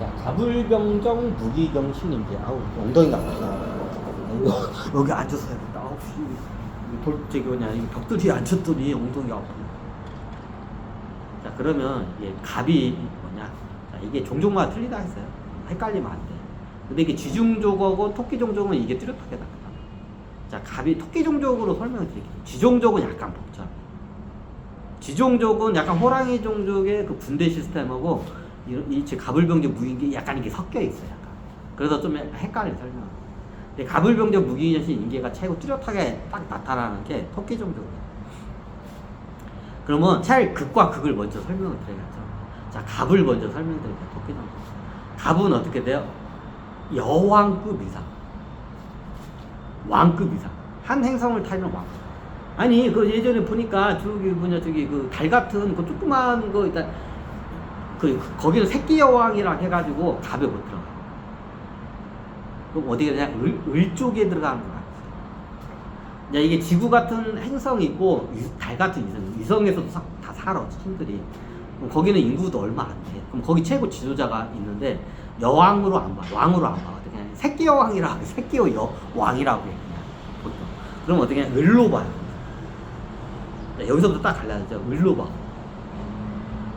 자, 가불병정 무기경신임제. 아우, 엉덩이가 아프다. 여기 앉아서 해야겠다. 아우, 저기 뭐냐, 이 벽돌 뒤에 앉혔더니 엉덩이가 아프네. 자, 그러면 이게 갑이 뭐냐? 자, 이게 종족마다 틀리다 했어요. 헷갈리면 안 돼. 근데 이게 쥐종족하고 토끼종족은 이게 뚜렷하게 나타나. 자, 갑이 토끼종족으로 설명드릴게요. 쥐종족은 약간 복잡해. 쥐종족은 약간 호랑이 종족의 그 군대 시스템하고 이 가불병정 무기인게 약간 이게 섞여 있어요. 약간. 그래서 좀 헷갈려 설명. 근데 가불병정 무기인신 인계가 최고 뚜렷하게 딱 나타나는 게 토끼종족이에요. 그러면 차라리 극과 극을 먼저 설명을 드려야죠. 자, 갑을 먼저 설명드릴게요. 토끼종족. 갑은 어떻게 돼요? 여왕급 이상, 왕급 이상. 한 행성을 타면 왕. 아니 그 예전에 보니까 저기 뭐냐 저기 그 달 같은 그 조그만 거 일단 거기는 새끼 여왕이라 해가지고 갑에 못 들어가. 그럼 어디에 그냥 을 쪽에 들어가는 거야. 야, 이게 지구 같은 행성이 있고 달 같은 위성에서도 다 살아 신들이. 그럼 거기는 인구도 얼마 안 돼. 그럼 거기 최고 지도자가 있는데 여왕으로 안 봐, 왕으로 안 봐. 그냥 새끼 여왕이라고 새끼 여왕이라고 해 그냥 보통. 그럼 어떻게 그냥 을로 봐요. 자, 여기서부터 딱 갈라졌죠. 을로 봐.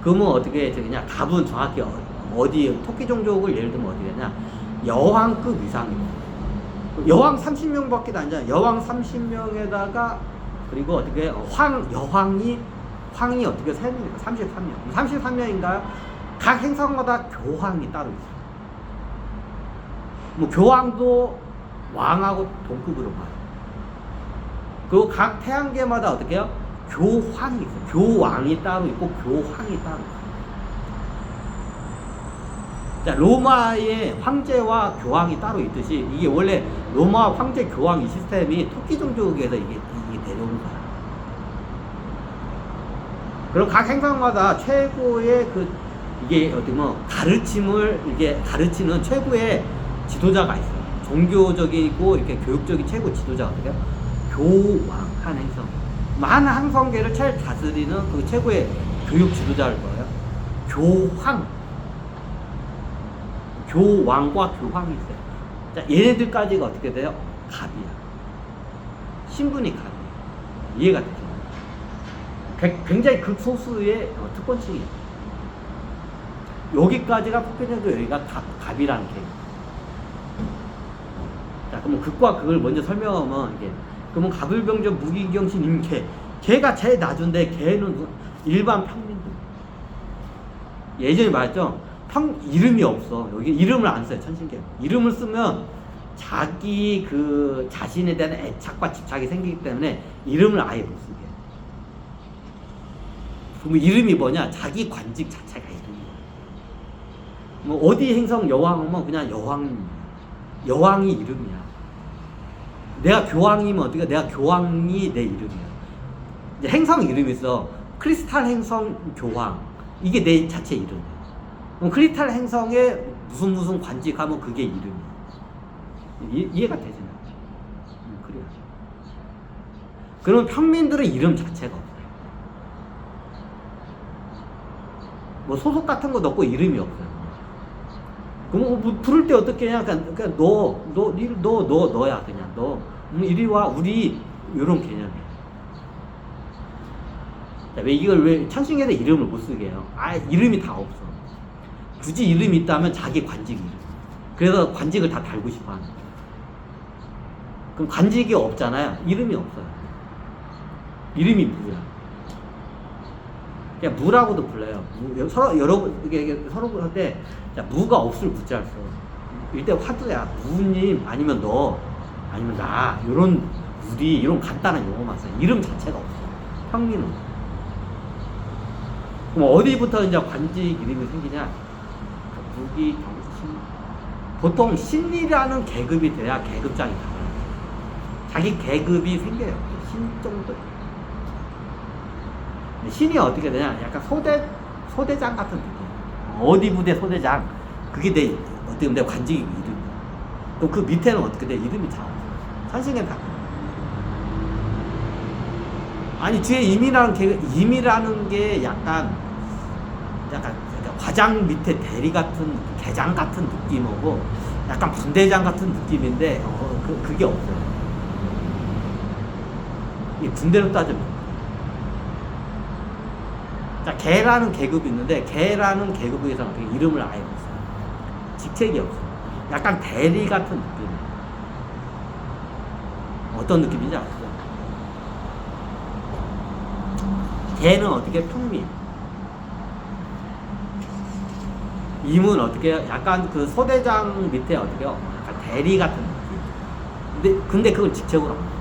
그러면 어떻게 그냥 갑은 정확히 어디 토끼 종족을 예를 들면 어디 되냐? 여왕급 이상이에요. 여왕 30명밖에 안 되잖아. 여왕 30명에다가 그리고 어떻게 황이 어떻게 3명이니까 33명. 33명인가요? 각 행성마다 교황이 따로 있어요. 뭐 교황도 왕하고 동급으로 봐요. 그리고 각 태양계마다 어떻게 해요? 교황이 있어요. 교왕이 따로 있고 교황이 따로 있어요. 자, 로마의 황제와 교황이 따로 있듯이 이게 원래 로마 황제 교황 이 시스템이 토끼 종족에서 이게 내려온 거야. 그럼 각 행성마다 최고의 이게 어떻게 뭐 가르침을 이게 가르치는 최고의 지도자가 있어요. 종교적이고 이렇게 교육적인 최고 지도자가 어떻게 해요? 교왕 한 행성. 한 행성계를 잘 다스리는 그 최고의 교육 지도자를 뭐예요? 교황. 교왕과 교황이 있어요. 자, 얘네들까지가 어떻게 돼요? 갑이야. 신분이 갑이에요. 이해가 되죠? 굉장히 극소수의 특권층이에요. 여기까지가 토끼종족, 여기가 갑이라는 개. 자, 그러면 극과 극을 먼저 설명하면 이게 그러면 가불병정 무기경신 임계. 걔가 제일 낮은데 걔는 일반 평민들. 예전에 말했죠. 이름이 없어. 여기 이름을 안 써요. 천신계. 이름을 쓰면 자기 그 자신에 대한 애착과 집착이 생기기 때문에 이름을 아예 못 쓰게. 그러면 이름이 뭐냐? 자기 관직 자체가 이름이야. 뭐 어디 행성 여왕이면 그냥 여왕이 이름이야. 내가 교황이면 어떻게? 내가 교황이 내 이름이야. 이제 행성 이름이 있어. 크리스탈 행성 교황. 이게 내 자체 이름이야. 그럼 크리스탈 행성에 무슨 관직하면 그게 이름이야. 이해가 되잖아. 그래요. 그러면 평민들은 이름 자체가 없어요. 뭐 소속 같은 거 넣고 이름이 없어요. 그럼 뭐 부를 때 어떻게 해야? 그러니까 너야 그냥 너. 이리 와 우리 이런 개념이에요. 자, 왜 천신계에서 이름을 못 쓰게 해요? 이름이 다 없어. 굳이 이름이 있다면 자기 관직 이름. 그래서 관직을 다 달고 싶어 하는 거예요. 그럼 관직이 없잖아요. 이름이 없어요. 이름이 무야. 그냥 무라고도 불러요. 서로 그럴 때 무가 없을 무자를 써. 이때 화두야. 무님 아니면 너 아니면 나 이런 우리 이런 간단한 용어만 써요. 이름 자체가 없어. 평민은. 그럼 어디부터 이제 관직 이름이 생기냐? 무기, 경신. 보통 신이라는 계급이 돼야 계급장이 나와요. 자기 계급이 생겨요. 신 정도. 신이 어떻게 되냐? 약간 소대장 같은 느낌. 어디 부대 소대장. 그게 어떻게 보면 내 관직이 이름이야. 그럼 그 밑에는 어떻게 돼? 이름이 다 없어. 천신계는 다. 아니, 뒤에 임이라는 게 약간 과장 밑에 대리 같은 대장 같은 느낌이고 약간 분대장 같은 느낌인데 그게 없어요. 이 군대로 따지면 자 개라는 계급이 있는데 개라는 계급에서 이름을 아예 없어요. 직책이 없어요. 약간 대리 같은 느낌이에요. 어떤 느낌인지 아시죠? 개는 어떻게 평민, 임은 어떻게 약간 그 소대장 밑에 어떻게 약간 대리 같은 느낌. 근데 그걸 직책으로 안 해요.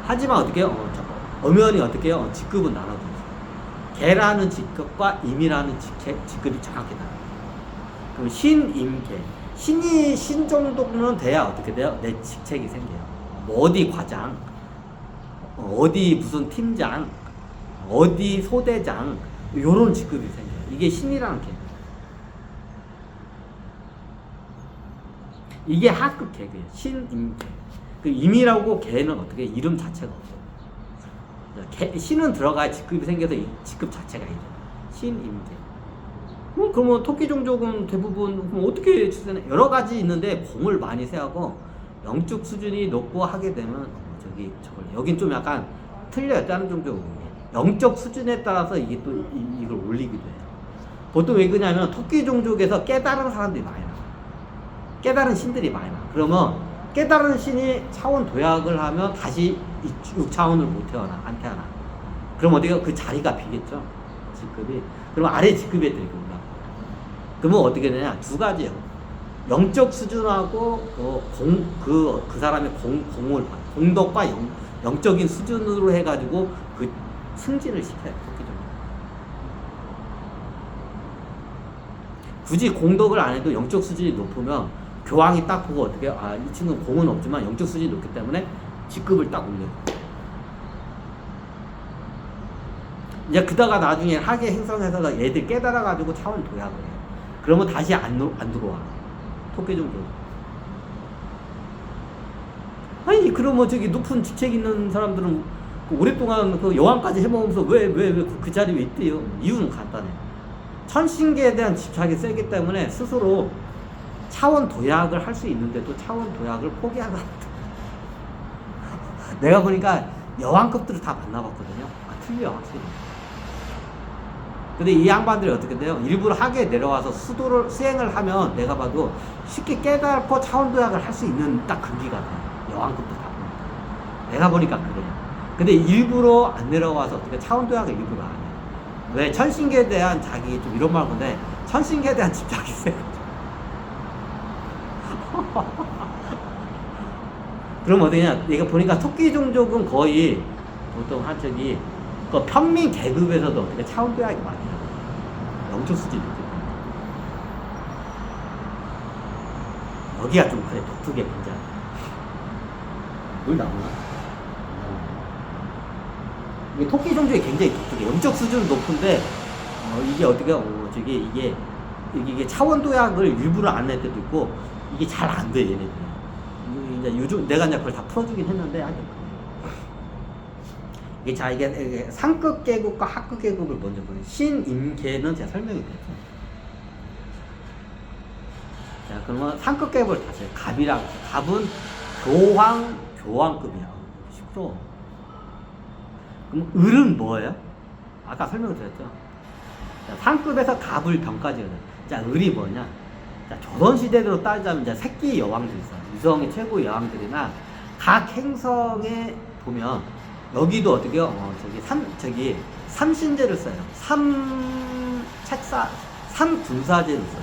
하지만 어떻게 엄연히 어떻게 직급은 나눠줘요. 개라는 직급과 임이라는 직급이 정확히 나눠요. 그럼 신, 임, 개. 신 정도는 돼야 어떻게 돼요? 내 직책이 생겨요. 뭐 어디 과장, 어디 무슨 팀장, 어디 소대장, 요런 직급이 생겨요. 이게 신이라는 개. 이게 하급 계급이에요. 신, 임, 개. 그 임이라고 개는 어떻게 이름 자체가 없어요. 신은 들어가야 직급이 생겨서 이 직급 자체가 있죠. 신, 임, 개. 그러면 토끼 종족은 대부분 어떻게 추세나 여러 가지 있는데 공을 많이 세하고 영적 수준이 높고 하게 되면 여긴 좀 약간 틀려요. 다른 종족은 영적 수준에 따라서 이게 또 이걸 올리기도 해요. 보통 왜 그러냐면 토끼 종족에서 깨달은 사람들이 많이 나와요. 깨달은 신들이 많이 나와요. 그러면 깨달은 신이 차원 도약을 하면 다시 6차원을 못 태어나, 안 태어나. 그럼 어디가 그 자리가 비겠죠? 직급이. 그럼 아래 직급에 들고 올라. 그러면 어떻게 되냐? 두 가지예요. 영적 수준하고 그 사람의 공을 공덕과 영적인 수준으로 해가지고 그 승진을 시켜요. 굳이 공덕을 안 해도 영적 수준이 높으면 교황이 딱 보고 어떻게 이 친구는 공은 없지만 영적 수준이 높기 때문에 직급을 딱 올려요. 이제 그다가 나중에 하계 행성에서 얘들 깨달아가지고 차원 도약을 해요. 그러면 다시 안 들어와. 토끼 종족. 아니 그러면 저기 높은 직책 있는 사람들은 오랫동안 그 여왕까지 해먹으면서 왜 그 자리에 있대요. 이유는 간단해. 천신계에 대한 집착이 세기 때문에 스스로 차원 도약을 할 수 있는데도 차원 도약을 포기하고 내가 보니까 여왕급들을 다 만나봤거든요. 틀려 확실히. 근데 이 양반들이 어떻게 돼요? 일부러 하계에 내려와서 수행을 하면 내가 봐도 쉽게 깨닫고 차원 도약을 할 수 있는 딱 근기가 돼요. 여왕급들 다 보니까. 내가 보니까 그래요. 근데 일부러 안 내려와서 어떻게 차원 도약을 일부러 안 해요. 왜? 천신계에 대한 자기 좀 이런 말 건데 천신계에 대한 집착이 세요. 그럼 어디냐? 내가 보니까 토끼 종족은 거의 보통 그 편민 계급에서도 어떻게 차원 도약이 많이 나요. 영적 수준이 있기 때문에. 여기가 좀 그래 독특해 진짜. 물 나오나? 이게 토끼 종족이 굉장히 독특해. 영적 수준은 높은데 이게 어떻게 이게 차원 도약을 일부러 안 할 때도 있고 이게 잘 안 돼 얘네들이. 이제 요즘 내가 이제 그걸 다 풀어주긴 했는데 하여튼 이게 상급 계급과 하급 계급을 먼저 보세요. 신, 임, 개는 제가 설명이 됐죠. 자 그러면 상급 계급을 다시 해요. 갑이라고. 갑은 교황급이야. 쉽죠. 그럼 을은 뭐예요? 아까 설명을 드렸죠. 자, 상급에서 갑을 병까지 해요. 자 을이 뭐냐? 자, 조선시대로 따지자면 이제 새끼 여왕들 있어요. 유성의 최고 여왕들이나 각 행성에 보면 여기도 어떻게요? 삼신제를 써요. 삼군사제를 써요.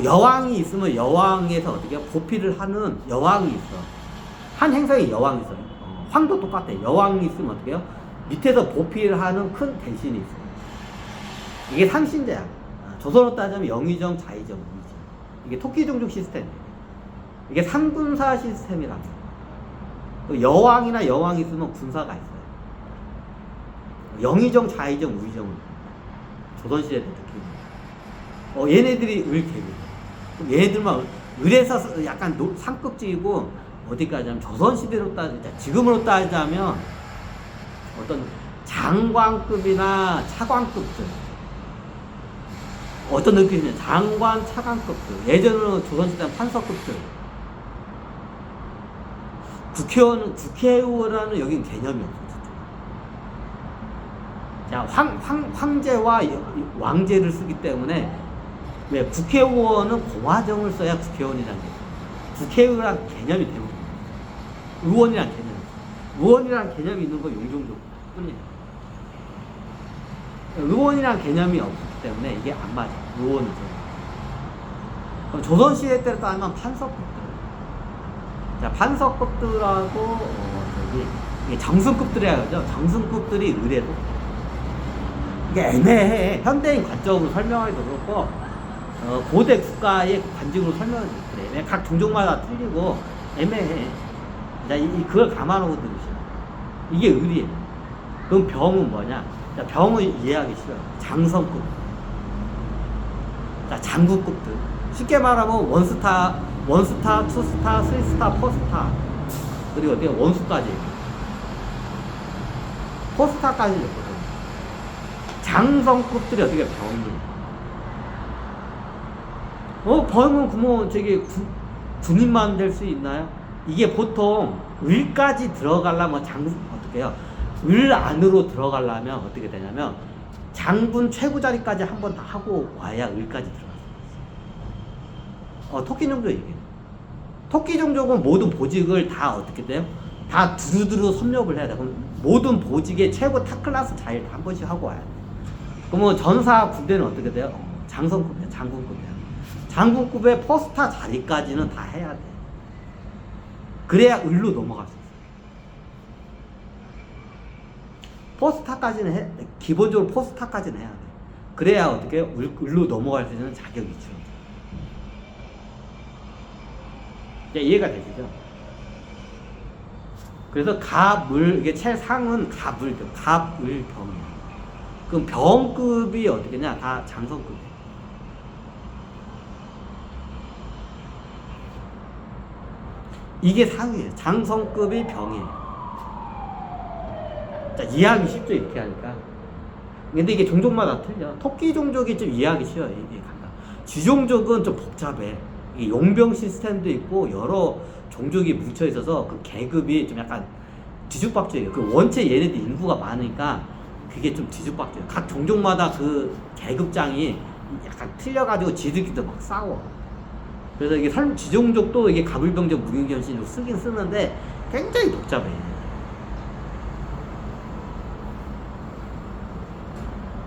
여왕이 있으면 여왕에서 어떻게 보필을 하는 여왕이 있어. 한 행성에 여왕이 있어요. 황도 똑같아. 여왕이 있으면 어떻게 해요? 밑에서 보필을 하는 큰 대신이 있어요. 이게 삼신제야. 조선으로 따지면 영의정, 자의정, 우의정. 이게 토끼 종족 시스템이에요. 이게 삼군사 시스템이라고. 여왕이나 여왕이 있으면 군사가 있어요. 영의정, 자의정, 우의정은 조선시대 때 특히. 얘네들이 을계급이에요. 얘네들만 을에서 약간 상급직이고 어디까지 하면 조선시대로 지금으로 따지자면 어떤 장관급이나 차관급들 어떤 느낌이냐? 장관, 차관급들. 예전에는 조선시대는 판서급들. 국회의원이라는 여긴 개념이 없었죠. 자, 황제와 왕제를 쓰기 때문에 왜 국회의원은 공화정을 써야 국회의원이라는 게 국회의원이라는 개념이 되는 의원이라는 개념이 의원이라는 개념이 있는 건 용종족 뿐이에요. 의원이라는 개념이 없기 때문에 이게 안 맞아. 의원은. 그럼 조선시대 때로 따지면 판서급들. 자, 판서급들하고 이게 정승급들이라 그러죠. 정승급들이 의례도 이게 애매해. 현대인 관점으로 설명하기도 그렇고 고대 국가의 관직으로 설명하기도 그래. 각 종족마다 틀리고 애매해. 자, 그걸 감안하고 들으시오. 이게 의리예요. 그럼 병은 뭐냐? 자, 병은 이해하기 쉬워요. 장성급. 자, 장구급들. 쉽게 말하면 원스타, 투스타, 쓰리스타, 포스타. 그리고 어떻게 원수까지. 포스타까지 있거든요. 장성급들이 어떻게 병이에요? 병은 그러면 군인만 될 수 있나요? 이게 보통 을까지 들어가려면 어떻게 해요? 을 안으로 들어가려면 어떻게 되냐면 장군 최고 자리까지 한 번 다 하고 와야 을까지 들어갈 수 있어요. 토끼종족 얘기해요. 토끼종족은 모든 보직을 다 어떻게 돼요? 다 두루두루 섭렵을 해야 돼. 그럼 모든 보직의 최고 탑클래스 자리를 한 번씩 하고 와야 돼. 그러면 전사 군대는 어떻게 돼요? 장성급이야, 장군급이야. 장군급의 포스타 자리까지는 다 해야 돼. 그래야 을로 넘어갈 수 있어. 포스타까지는 기본적으로 포스타까지는 해야 돼. 그래야 어떻게 을로 넘어갈 수 있는 자격이 있죠. 이해가 되시죠? 그래서 갑을, 이게 최상은 갑을, 병이에요. 그럼 병급이 어떻게냐? 다 장성급이에요. 이게 상이에요. 장성급이 병이에요. 자, 이해하기 쉽죠, 이렇게 하니까. 근데 이게 종족마다 틀려. 토끼 종족이 좀 이해하기 쉬워요, 이게 간다. 쥐종족은 좀 복잡해. 이게 용병 시스템도 있고, 여러 종족이 뭉쳐 있어서 그 계급이 좀 약간 뒤죽박죽이에요. 그 원체 얘네들 인구가 많으니까 그게 좀 뒤죽박죽이에요. 각 종족마다 그 계급장이 약간 틀려가지고 지들끼리도 막 싸워. 그래서 이게 쥐종족도 이게 가불병적 무균견신으로 쓰긴 쓰는데 굉장히 복잡해.